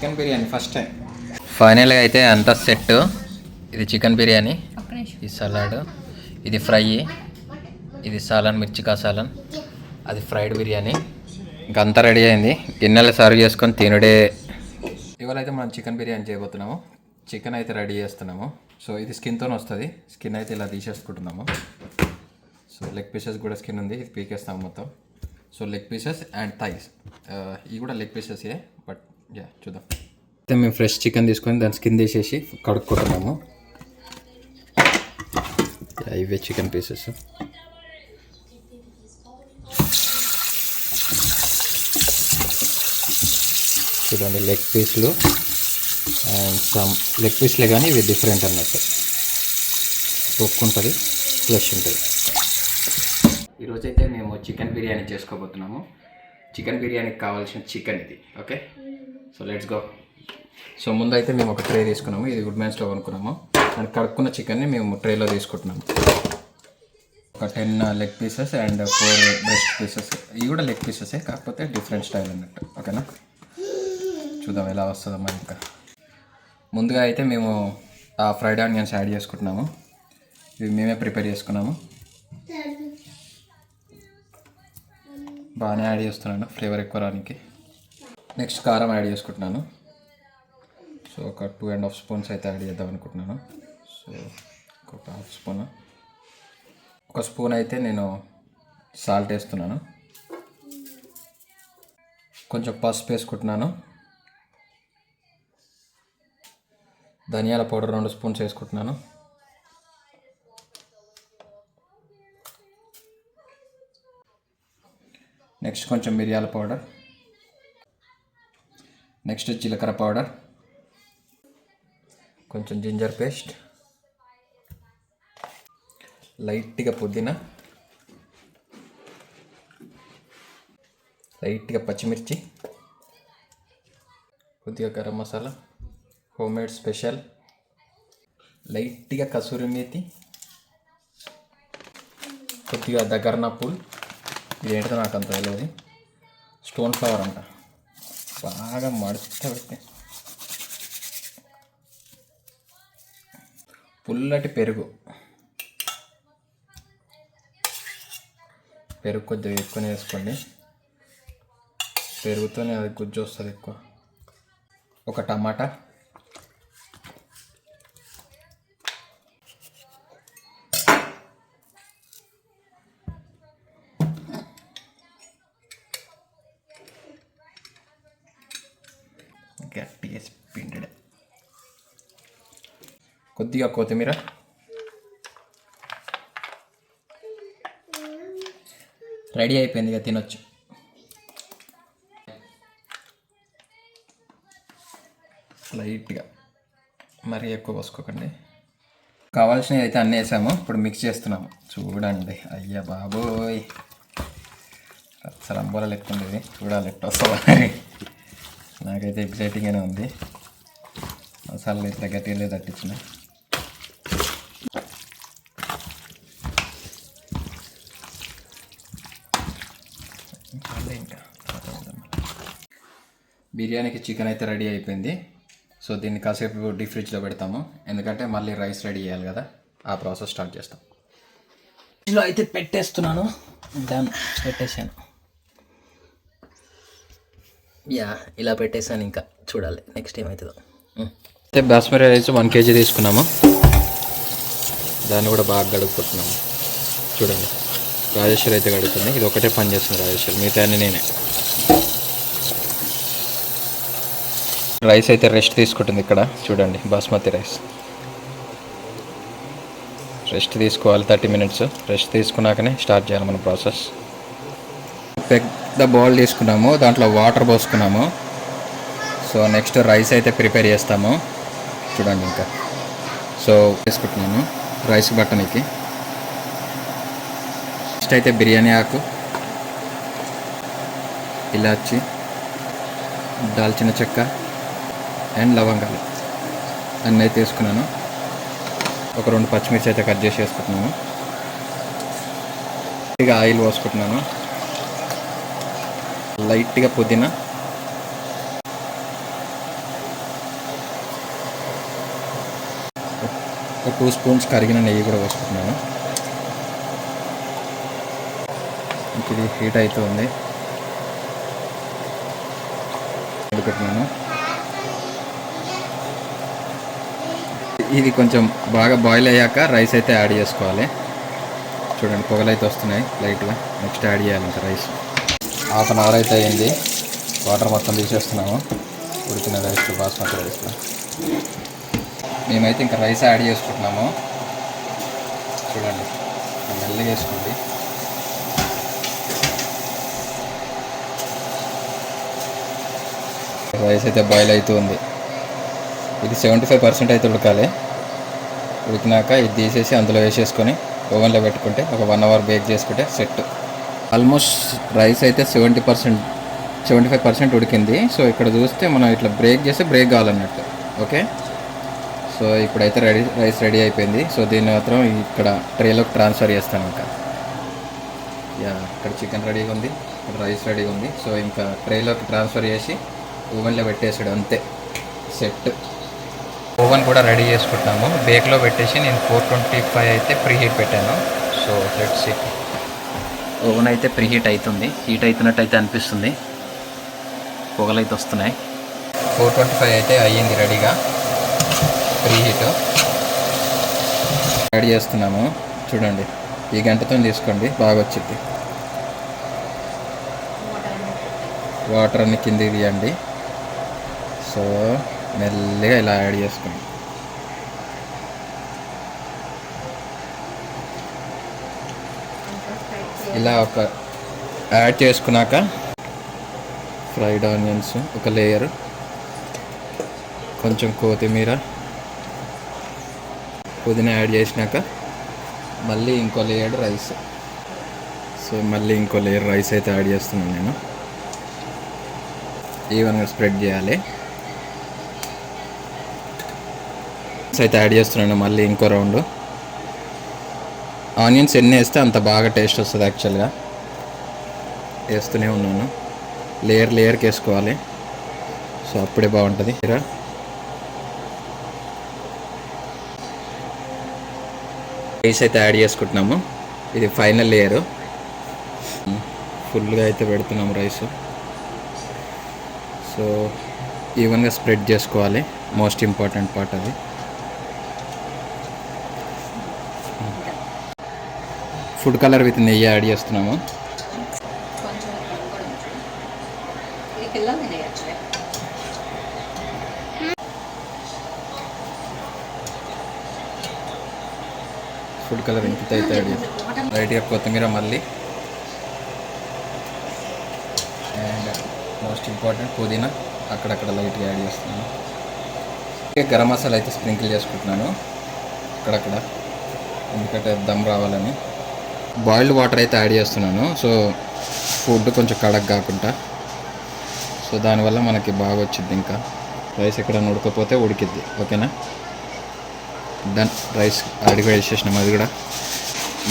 Chicken biryani first time. ఫైనల్గా అయితే అంతా సెట్. ఇది చికెన్ బిర్యానీ, ఈ సలాడ్, ఇది ఫ్రై, ఇది సాలన్, మిర్చికా సాలన్, అది ఫ్రైడ్ బిర్యానీ. ఇంకా అంతా రెడీ అయింది. గిన్నెలు సర్వ్ చేసుకొని తినుడే. ఇవాళ అయితే మనం చికెన్ బిర్యానీ చేయబోతున్నాము. చికెన్ అయితే రెడీ చేస్తున్నాము. సో ఇది స్కిన్తో వస్తుంది. స్కిన్ అయితే ఇలా తీసేసుకుంటున్నాము. సో లెగ్ పీసెస్ కూడా స్కిన్ ఉంది, ఇది పీకేస్తాము మొత్తం. So leg pieces and thighs, ఇవి కూడా లెగ్ పీసెసే, బట్ యా చూద్దాం. అయితే మేము ఫ్రెష్ చికెన్ తీసుకొని దాని స్కిన్ తీసేసి కడుక్కుంటున్నాము. ఇవే చికెన్ పీసెస్. చూడండి లెగ్ పీస్లు అండ్ సమ్ లెగ్ పీస్లే కానీ ఇవి డిఫరెంట్ అన్నట్టు. పొక్కు ఉంటుంది, ఫ్లెష్ ఉంటుంది. ఈరోజైతే మేము చికెన్ బిర్యానీ చేసుకోబోతున్నాము. చికెన్ బిర్యానీకి కావాల్సిన చికెన్ ఇది. Okay, so let's go. So ముందైతే మేము ఒక ట్రే తీసుకున్నాము. ఇది గుడ్ మ్యాన్స్లో కొనుక్కున్నాము. అండ్ కడుక్కున్న చికెన్ని మేము ట్రేలో తీసుకుంటున్నాము. ఒక 10 leg pieces and 4 breast pieces. ఇవి కూడా లెగ్ పీసెసే, కాకపోతే డిఫరెంట్ స్టైల్ అన్నట్టు. ఓకేనా, చూద్దాం ఎలా వస్తుందో మరి. ఇంకా ముందుగా అయితే మేము ఆ ఫ్రైడ్ ఆనియన్స్ యాడ్ చేసుకుంటున్నాము. ఇవి మేమే ప్రిపేర్ చేసుకున్నాము. బాగానే యాడ్ చేస్తున్నాను ఫ్లేవర్ ఎక్కువ రానికి. నెక్స్ట్ కారం యాడ్ చేసుకుంటున్నాను. సో ఒక 2.5 స్పూన్స్ అయితే యాడ్ చేద్దాం అనుకుంటున్నాను. సో ఒక హాఫ్ స్పూన్, ఒక స్పూన్ అయితే నేను సాల్ట్ వేస్తున్నాను. కొంచెం పసుపు వేసుకుంటున్నాను. ధనియాల పౌడర్ 2 స్పూన్స్ వేసుకుంటున్నాను. నెక్స్ట్ కొంచెం మిరియాల పౌడర్. నెక్స్ట్ జీలకర్ర పౌడర్, కొంచెం జింజర్ పేస్ట్, లైట్గా పుదీనా, లైట్గా పచ్చిమిర్చి, కొద్దిగా గరం మసాలా, హోమ్మేడ్ స్పెషల్, లైట్గా కసూరి మేతి, కొద్దిగా దగ్గరనా పూల్. ఇది ఏంటో నాకు అంత తెలియదు. స్టోన్ ఫ్లవర్ అంట. బాగా మడుచుతా పెట్టి పుల్లటి పెరుగు. పెరుగు కొద్దిగా ఎక్కువనే వేసుకోండి. పెరుగుతోనే అది గుజ్జు వస్తుంది ఎక్కువ. ఒక టమాటా, గట్టిగా పిండి, కొద్దిగా కొత్తిమీర, రెడీ అయిపోయింది. ఇక తినొచ్చు. లైట్గా, మరీ ఎక్కువ పోసుకోకండి. కావాల్సినవి అయితే అన్నీ వేసాము. ఇప్పుడు మిక్స్ చేస్తున్నాము. చూడండి, అయ్యా బాబోయ్, సలంబోల లెక్క ఉంది. చూడాలి ఎట్లా వస్తుందా. నాకైతే ఎగ్జైటింగ్గానే ఉంది. మసాలా ఇట్లా గట్టిగా తట్టించిన. ఇంకా బిర్యానీకి చికెన్ అయితే రెడీ అయిపోయింది. సో దీన్ని కాసేపు డీప్ ఫ్రిడ్జ్లో పెడతాము, ఎందుకంటే మళ్ళీ రైస్ రెడీ చేయాలి కదా. ఆ ప్రాసెస్ స్టార్ట్ చేస్తాం. ఫ్రిడ్జ్లో అయితే పెట్టేస్తున్నాను. డన్, పెట్టేసాను. యా, ఇలా పెట్టేసాను. ఇంకా చూడాలి నెక్స్ట్ ఏమవుతుందో. అయితే బాస్మతి రైస్ 1 kg తీసుకున్నాము. దాన్ని కూడా బాగా గడుపుకుంటున్నాము. చూడండి, రాజేశ్వరి అయితే గడుపుతుంది. ఇది ఒకటే పని చేస్తుంది రాజేశ్వరి, మిగతా అన్ని నేనే. రైస్ అయితే రెస్ట్ తీసుకుంటుంది ఇక్కడ. చూడండి, బాస్మతి రైస్ రెస్ట్ తీసుకోవాలి. 30 minutes రెస్ట్ తీసుకున్నాకనే స్టార్ట్ చేయాలి మన ప్రాసెస్. పెద్ద బౌల్ తీసుకున్నాము, దాంట్లో వాటర్ పోసుకున్నాము. సో నెక్స్ట్ రైస్ అయితే ప్రిపేర్ చేస్తాము. చూడండి ఇంకా. సో వేసుకుంటున్నాను రైస్ బట్టనికి. నెక్స్ట్ అయితే బిర్యానీ ఆకు, ఇలాచి, దాల్చిన చెక్క అండ్ లవంగాలు అన్నీ అయితే వేసుకున్నాను. ఒక 2 పచ్చిమిర్చి అయితే కట్ చేసి వేసుకుంటున్నాను. ఇక ఆయిల్ పోసుకుంటున్నాను. లైట్గా పుదీనా 2 స్పూన్స్ కరిగిన నెయ్యి కూడా వేసుకుంటున్నాను. ఇది హీట్ అవుతుంది. పెట్టుకున్నాను. ఇది కొంచెం బాగా బాయిల్ అయ్యాక రైస్ అయితే యాడ్ చేసుకోవాలి. చూడండి పొగలు అయితే వస్తున్నాయి లైట్గా. నెక్స్ట్ యాడ్ చేయాలి ఇంకా రైస్. హాఫ్ అన్ అవర్ అయితే అయింది. వాటర్ మొత్తం తీసేస్తున్నాము ఉడికిన రైస్, బాస్మతి రైస్లో. మేమైతే ఇంకా రైస్ యాడ్ చేసుకుంటున్నాము. చూడండి మెల్లగా వేసుకోండి. రైస్ అయితే బాయిల్ అవుతుంది. ఇది 75% అయితే ఉడకాలి. ఉడికినాక ఇది తీసేసి అందులో వేసేసుకొని ఓవెన్లో పెట్టుకుంటే ఒక 1 అవర్ బేక్ చేసుకుంటే సెట్. ఆల్మోస్ట్ రైస్ అయితే 75% ఉడికింది. సో ఇక్కడ చూస్తే మనం ఇట్లా బ్రేక్ చేస్తే బ్రేక్ కావాలన్నట్టు. ఓకే, సో ఇప్పుడైతే రైస్ రెడీ అయిపోయింది. సో దీన్ని మాత్రం ఇక్కడ ట్రేలోకి ట్రాన్స్ఫర్ చేస్తాను. ఇంకా ఇక్కడ చికెన్ రెడీగా ఉంది, ఇక్కడ రైస్ రెడీగా ఉంది. సో ఇంకా ట్రేలోకి ట్రాన్స్ఫర్ చేసి ఓవెన్లో పెట్టేసాడు, అంతే సెట్. ఓవెన్ కూడా రెడీ చేసుకుంటాము. బేక్లో పెట్టేసి నేను 425 అయితే ప్రీ హీట్ పెట్టాను. So let's see. ఓవెన్ అయితే ప్రీ హీట్ అవుతుంది. హీట్ అవుతున్నట్టు అయితే అనిపిస్తుంది. పొగలు అయితే వస్తున్నాయి. 425 అయితే అయ్యింది రెడీగా. ప్రీ హీట్ రెడీ చేస్తున్నాము. చూడండి ఈ గంటతో తీసుకోండి, బాగా వచ్చింది. వాటర్ అన్ని కిందికి తీయండి. సో మెల్లగా ఇలా యాడ్ చేసుకోండి. ఇలా ఒక యాడ్ చేసుకున్నాక ఫ్రైడ్ ఆనియన్స్ ఒక లేయర్, కొంచెం కొత్తిమీర, పుదీనా యాడ్ చేసినాక మళ్ళీ ఇంకో లేయర్ రైస్. సో మళ్ళీ ఇంకో లేయర్ రైస్ అయితే యాడ్ చేస్తున్నాను నేను. ఈవెన్గా స్ప్రెడ్ చేయాలి. అయితే యాడ్ చేస్తున్నాను మళ్ళీ ఇంకో రౌండ్. ఆనియన్స్ ఎన్ని వేస్తే అంత బాగా టేస్ట్ వస్తుంది. యాక్చువల్గా వేస్తూనే ఉన్నాను. లేయర్కి వేసుకోవాలి. సో అప్పుడే బాగుంటుంది. రైస్ అయితే యాడ్ చేసుకుంటున్నాము. ఇది ఫైనల్ లేయరు. ఫుల్గా అయితే పెడుతున్నాము రైస్. సో ఈవెన్గా స్ప్రెడ్ చేసుకోవాలి. మోస్ట్ ఇంపార్టెంట్ పార్ట్ అది. ఫుడ్ కలర్ విత్ నెయ్యి యాడ్ చేస్తున్నాము. ఫుడ్ కలర్ ఇంత అయితే యాడ్ చేస్తాం. లైట్గా కొత్తిమీర మళ్ళీ, అండ్ మోస్ట్ ఇంపార్టెంట్ పుదీనా అక్కడక్కడ లైట్గా యాడ్ చేస్తున్నాను. గరం మసాలా అయితే స్ప్రింకిల్ చేసుకుంటున్నాను అక్కడక్కడ, ఎందుకంటే దమ్ రావాలని. బాయిల్డ్ వాటర్ అయితే యాడ్ చేస్తున్నాను. సో ఫుడ్ కొంచెం కడక్ కాకుండా, సో దానివల్ల మనకి బాగా వచ్చింది. ఇంకా రైస్ ఎక్కడైనా ఉడకపోతే ఉడికిద్ది. ఓకేనా, డన్. రైస్ అడిగి వేసేసినాం. అది కూడా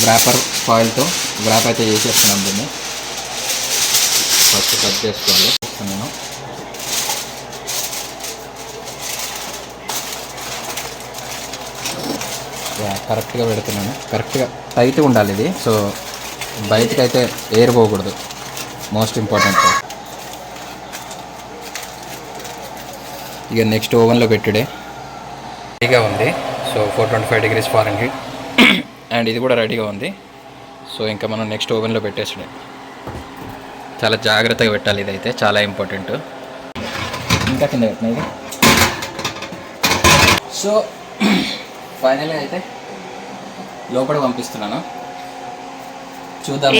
వ్రాపర్ ఫాయిల్తో వ్రాప్ అయితే చేసేస్తున్నాం. దీన్ని ఫస్ట్ కట్ చేసుకోవాలి. నేను కరెక్ట్గా పెడుతున్నాను. కరెక్ట్గా టైట్గా ఉండాలి ఇది. సో బయటకు అయితే ఎయిర్ పోకూడదు. Most important. ఇక నెక్స్ట్ ఓవెన్లో పెట్టుడే రెడీగా ఉంది. So 425 degrees Fahrenheit. అండ్ ఇది కూడా రెడీగా ఉంది. సో ఇంకా మనం నెక్స్ట్ ఓవెన్లో పెట్టేసుడే. చాలా జాగ్రత్తగా పెట్టాలి. ఇదైతే చాలా ఇంపార్టెంట్. ఇంకా కింద పెట్టినా ఇది. సో ఫైనల్గా అయితే లోపల పంపిస్తున్నాను. చూద్దాం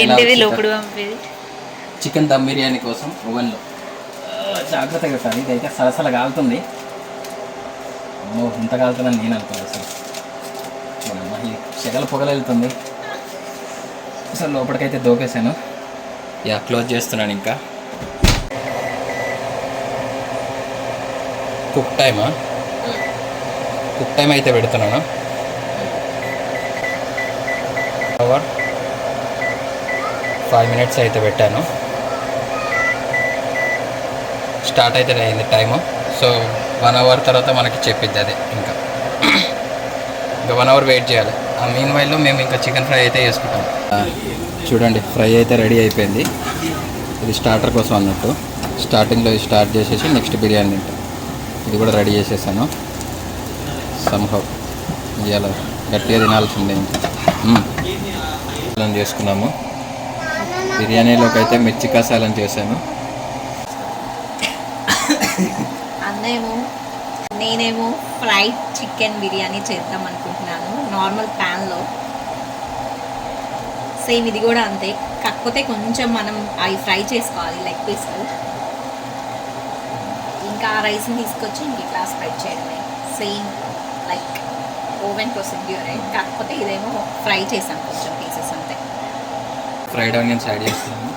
చికెన్ దమ్ బిర్యానీ కోసం ఓవెన్లో. జాగ్రత్తగా పెట్టాలి. ఇదైతే సలసల కాలుతుంది. అమ్మో ఇంత కాలుతుందని నేను అనుకోలేదు అసలు. మళ్ళీ సెగల పొగలు వెళ్తుంది. అసలు లోపలికైతే దోకేశాను. క్లోజ్ చేస్తున్నాను. ఇంకా కుక్ టైమ్ అయితే పెడుతున్నాను. 5 minutes అయితే పెట్టాను. స్టార్ట్ అయితే అయింది టైము. సో 1 hour తర్వాత మనకి చెప్పిద్ది అదే. ఇంకా ఇంకా 1 అవర్ వెయిట్ చేయాలి. ఆ మీన్ వైల్లో మేము ఇంకా చికెన్ ఫ్రై అయితే చేసుకుంటాం. చూడండి ఫ్రై అయితే రెడీ అయిపోయింది. ఇది స్టార్టర్ కోసం అన్నట్టు స్టార్టింగ్లో ఇది స్టార్ట్ చేసేసి నెక్స్ట్ బిర్యానీ తింటాం. ఇది కూడా రెడీ చేసేసాను. సంహవ్ ఇవాళ గట్టిగా తినాల్సిందే. ఇంకా చేసుకున్నాము. బిర్యానీలోకి అయితే మిర్చి కసాలని చేశాను. నేనేమో ఫ్రైడ్ చికెన్ బిర్యానీ చేద్దాం అనుకుంటున్నాను నార్మల్ ప్యాన్లో. సేమ్ ఇది కూడా అంతే, కాకపోతే కొంచెం మనం అవి ఫ్రై చేసుకోవాలి లెగ్ పీస్లు. ఇంకా రైస్ని తీసుకొచ్చి ఇంక ఇట్లా స్ప్రెడ్ చేయడమే, సేమ్ లైక్ ఓవెన్ ప్రొసీడ్యూరే. కాకపోతే ఇదేమో ఫ్రై చేసాం కొంచెం పీసెస్ అంతే. ఫ్రైడ్ ఆనియన్స్ యాడ్ చేస్తున్నాము,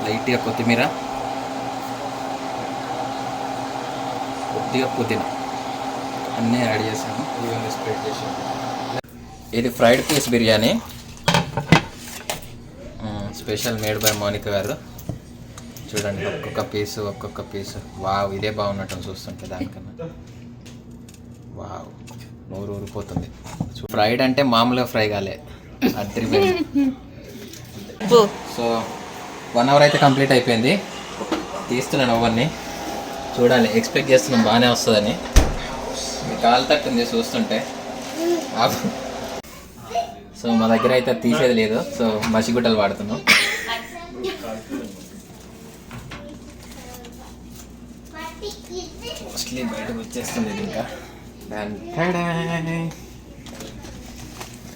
లైట్గా కొత్తిమీర, కొద్దిగా పుదీనా అన్నీ యాడ్ చేసాము. ఇవన్నీ స్ప్రెడ్ చేసాము. ఇది fried piece biryani, special made by Monika గారు. చూడండి ఒక్కొక్క పీసు. వావ్, ఇదే బాగున్నట్టు చూస్తుంటే దానికన్నా. వావ్, నోరు ఊరిపోతుంది. ఫ్రైడ్ అంటే మామూలుగా ఫ్రై కాలే, అద్దరిపోయింది. సో 1 అవర్ అయితే కంప్లీట్ అయిపోయింది. తీస్తున్నాను ఓవెన్ని. చూడాలి, ఎక్స్పెక్ట్ చేస్తున్నాం బాగానే వస్తుందని. మీకు కాలు తట్టుంది చూస్తుంటే. సో మా దగ్గర అయితే తీసేది లేదు, సో మసిగుడ్డలు వాడుతున్నాం. మోస్ట్లీ బయటకు వచ్చేస్తుంది ఇది. ఇంకా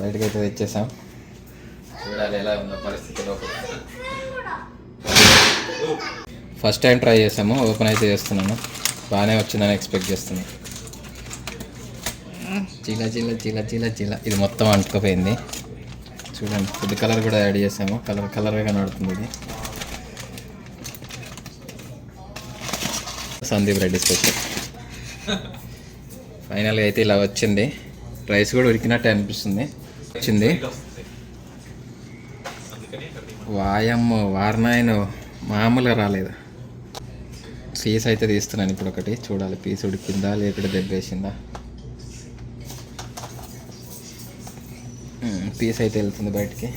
బయటకు అయితే తెచ్చేసాం. చూడాలి ఎలా ఉందో పరిస్థితి లోపల. ఫస్ట్ టైం ట్రై చేసాము, ఓపెన్ అయితే చేస్తున్నాను. బాగానే వచ్చిందని ఎక్స్పెక్ట్ చేస్తున్నాను. చీల చీల చీల చీల చీల ఇది మొత్తం అంటుకుపోయింది. చూడండి, ఫుడ్ కలర్ కూడా యాడ్ చేసాము. కలర్గా కనబడుతుంది ఇది. సందీప్ రెడ్డి స్పెషల్. ఫైనల్గా అయితే ఇలా వచ్చింది. రైస్ కూడా ఉడికినట్టే అనిపిస్తుంది. వచ్చింది. వాయమ్మ వారణాయను మామూలుగా రాలేదు. పీస్ అయితే తీస్తున్నాను ఇప్పుడు ఒకటి. చూడాలి పీస్ ఉడికిందా లేకపోతే దెబ్బేసిందా. పీస్ అయితే వెళ్తుంది బయటికి.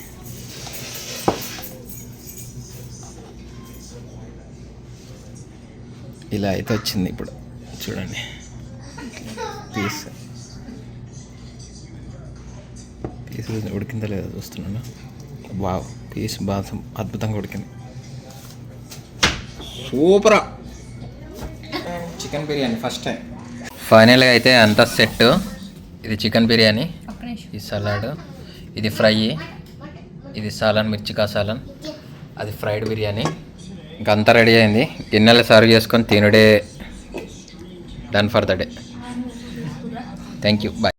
ఇలా అయితే వచ్చింది ఇప్పుడు. చూడండి పీస్ ఉడికిందా లేదా చూస్తున్నాను. వావ్, పీస్ బాగా అద్భుతంగా ఉడికింది. సూపరా చికెన్ బిర్యానీ ఫస్ట్ టైం. ఫైనల్గా అయితే అంతా సెట్. ఇది చికెన్ బిర్యానీ, ఇది సలాడ్, ఇది ఫ్రై, ఇది సాలన్ మిర్చి కాసాలన్, అది ఫ్రైడ్ బిర్యానీ. ఇంకా అంతా రెడీ అయింది. గిన్నెలు సర్వ్ చేసుకొని తినుడే. Done for the day. Thank you, bye.